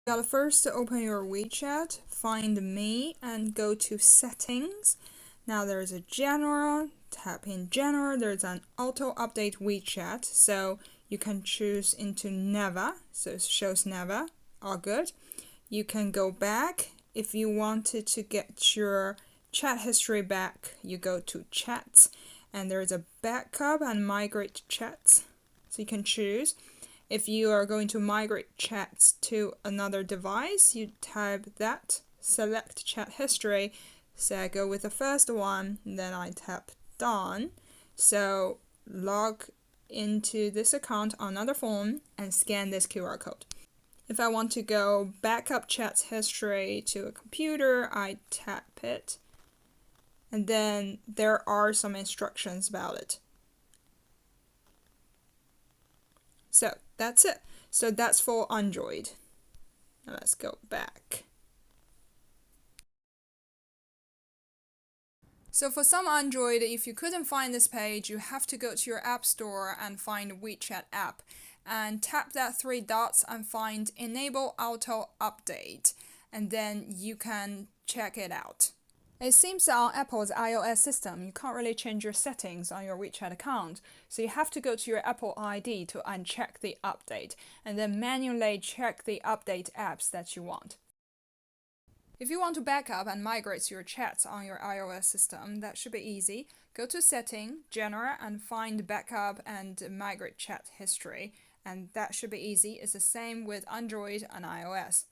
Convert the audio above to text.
You gotta first open your WeChat, find me, and go to settings. Now there's a general, tap in general, there's an auto update WeChat, so you can choose into never, so it shows never, all good. You can go back. If you wanted to get your chat history back, you go to chats, and there's a backup and migrate chats, so you can choose. If you are going to migrate chats to another device, you type that, select chat history, so I go with the first one, then I tap done. So log into this account on another phone and scan this QR code. If I want to go backup chat history to a computer, I tap it, and then there are some instructions about it. So that's it. So that's for Android. Now let's go back. So for some Android, if you couldn't find this page, you have to go to your App Store and find WeChat app and tap that 3 dots and find Enable Auto Update, and then you can check it out. It seems that on Apple's iOS system, you can't really change your settings on your WeChat account, so you have to go to your Apple ID to uncheck the update, and then manually check the update apps that you want. If you want to backup and migrate your chats on your iOS system, that should be easy. Go to Setting, General, and find Backup and Migrate Chat History, and that should be easy. It's the same with Android and iOS.